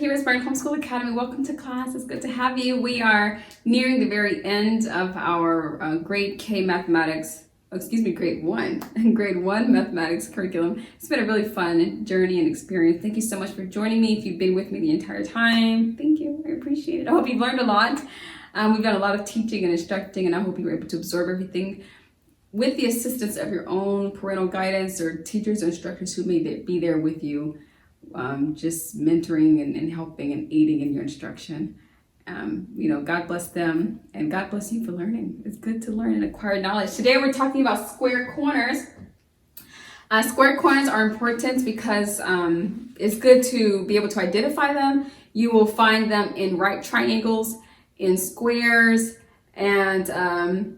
Heroesmart Homeschool Academy. Welcome to class. It's good to have you. We are nearing the very end of our grade one mathematics curriculum. It's been a really fun journey and experience. Thank you so much for joining me. If you've been with me the entire time, thank you. I appreciate it. I hope you've learned a lot. We've done a lot of teaching and instructing, and I hope you were able to absorb everything with the assistance of your own parental guidance or teachers or instructors who may be there with you. Just mentoring and helping and aiding in your instruction. God bless them and God bless you for learning. It's good to learn and acquire knowledge. Today we're talking about square corners. Square corners are important because it's good to be able to identify them. You will find them in right triangles, in squares, and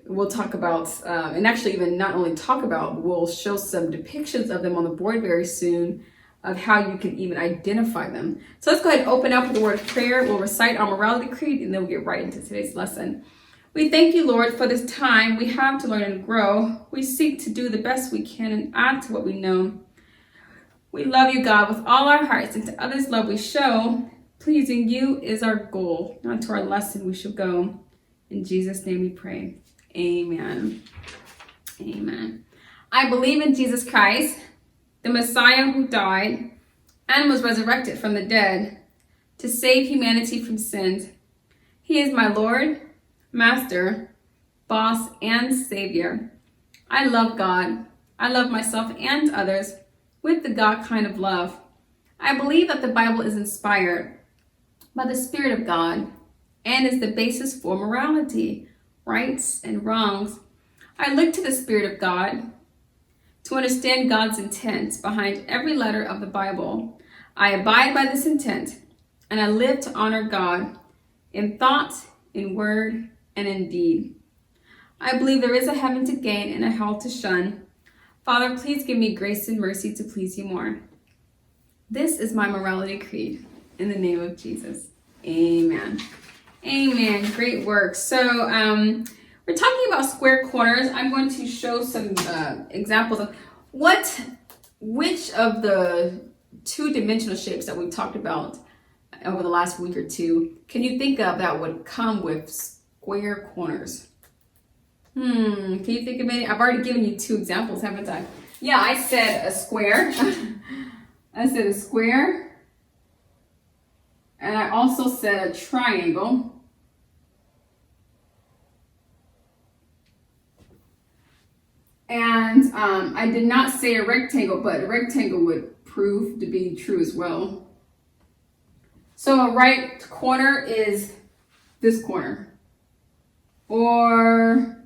we'll talk about, and actually even not only talk about, we'll show some depictions of them on the board very soon, of how you can even identify them. So let's go ahead and open up with the word of prayer. We'll recite our morality creed and then we'll get right into today's lesson. We thank you, Lord, for this time we have to learn and grow. We seek to do the best we can and add to what we know. We love you, God, with all our hearts, and to others' love we show. Pleasing you is our goal. On to our lesson we shall go. In Jesus' name we pray. Amen. Amen. I believe in Jesus Christ, the Messiah who died and was resurrected from the dead to save humanity from sins. He is my Lord, Master, Boss, and Savior. I love God. I love myself and others with the God kind of love. I believe that the Bible is inspired by the Spirit of God and is the basis for morality, rights, and wrongs. I look to the Spirit of God to understand God's intent behind every letter of the Bible. I abide by this intent, and I live to honor God in thought, in word, and in deed. I believe there is a heaven to gain and a hell to shun. Father, please give me grace and mercy to please you more. This is my morality creed. In the name of Jesus. Amen. Amen. Great work. So, we're talking about square corners. I'm going to show some examples of which of the two-dimensional shapes that we've talked about over the last week or two can you think of that would come with square corners? Can you think of any? I've already given you two examples, haven't I? Yeah, I said a square. I said a square. And I also said a triangle. And I did not say a rectangle, but a rectangle would prove to be true as well. So a right corner is this corner, or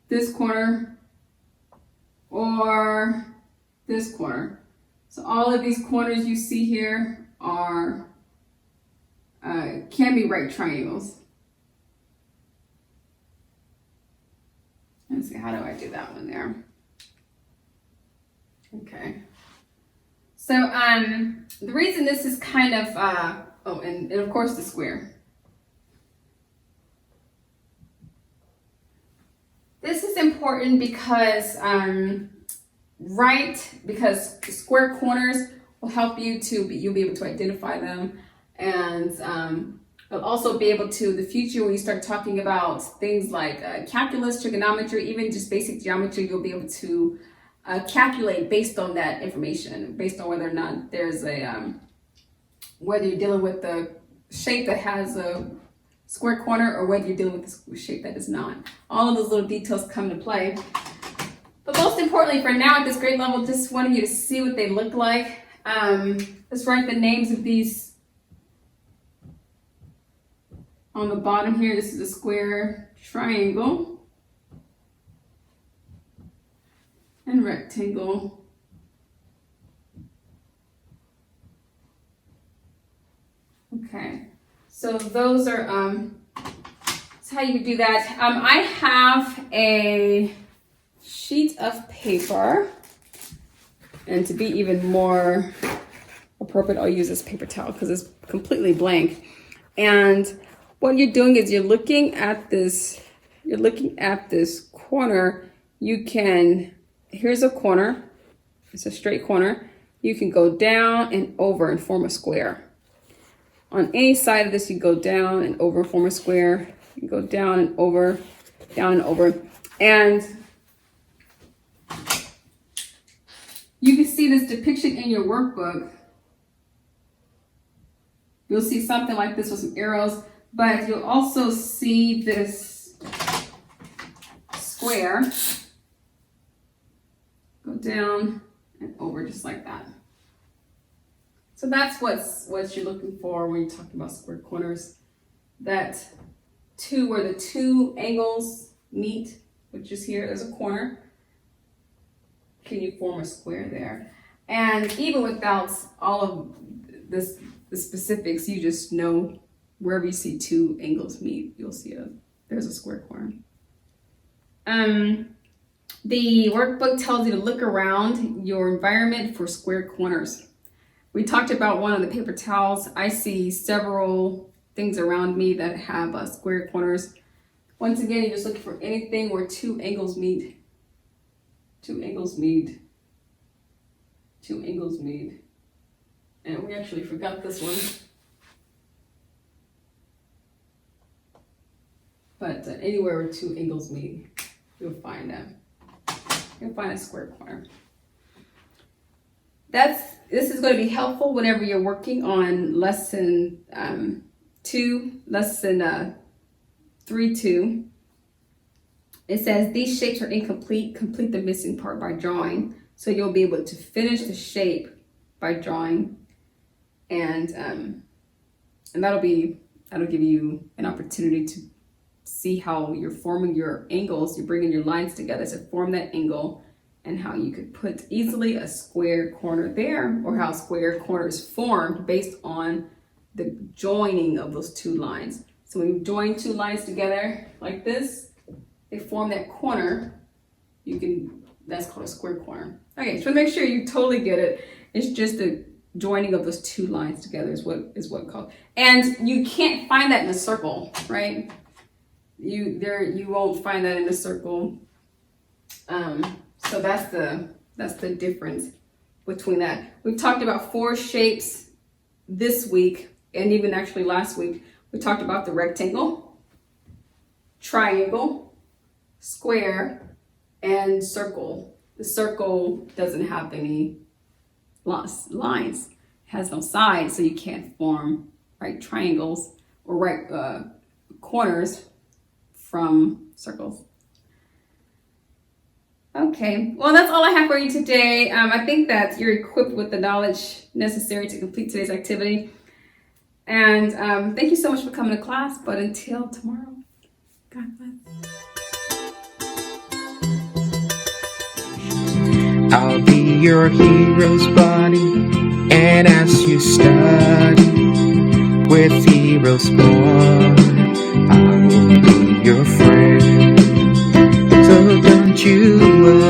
this corner, or this corner. So all of these corners you see here are can be right triangles. Let's see, how do I do that one there? Okay. So the reason this is kind of, and of course the square. This is important because, because square corners will help you you'll be able to identify them, and but also be able to, in the future, when you start talking about things like calculus, trigonometry, even just basic geometry, you'll be able to calculate based on that information, based on whether or not there's whether you're dealing with the shape that has a square corner or whether you're dealing with the shape that does not. All of those little details come into play. But most importantly, for now at this grade level, just wanted you to see what they look like. Let's write the names of these on the bottom here. This is a square, triangle, and rectangle. Okay, so those are that's how you do that. I have a sheet of paper, and to be even more appropriate, I'll use this paper towel because it's completely blank. And what you're doing is you're looking at this corner. Here's a corner. It's a straight corner. You can go down and over and form a square. On any side of this, you go down and over, form a square. You go down and over, down and over. And you can see this depiction in your workbook. You'll see something like this with some arrows, but you'll also see this square go down and over just like that. So that's what you're looking for when you're talking about square corners. That where the two angles meet, which is here, there's a corner. Can you form a square there? And even without all of the specifics, you just know wherever you see two angles meet, you'll see there's a square corner. The workbook tells you to look around your environment for square corners. We talked about one of the paper towels. I see several things around me that have square corners. Once again, you just look for anything where two angles meet. Two angles meet. Two angles meet. And we actually forgot this one. But anywhere where two angles meet, you'll find a square corner. This is going to be helpful whenever you're working on lesson 3.2. It says these shapes are incomplete. Complete the missing part by drawing. So you'll be able to finish the shape by drawing, and that'll give you an opportunity to see how you're forming your angles. You're bringing your lines together to form that angle, and how you could put easily a square corner there, or how square corners formed based on the joining of those two lines. So when you join two lines together like this, they form that corner. That's called a square corner. Okay, so make sure you totally get it. It's just the joining of those two lines together is what it's called. And you can't find that in a circle, right? You won't find that in a circle. So that's the difference between that. We've talked about 4 shapes this week, and even actually last week. We talked about the rectangle, triangle, square, and circle. The circle doesn't have any lines, it has no sides, so you can't form right triangles or right corners from circles. Okay, well, that's all I have for you today. I think that you're equipped with the knowledge necessary to complete today's activity. And thank you so much for coming to class. But until tomorrow, God bless. I'll be your hero's buddy, and as you study with Heroesmart, I will be your friend. So don't you worry.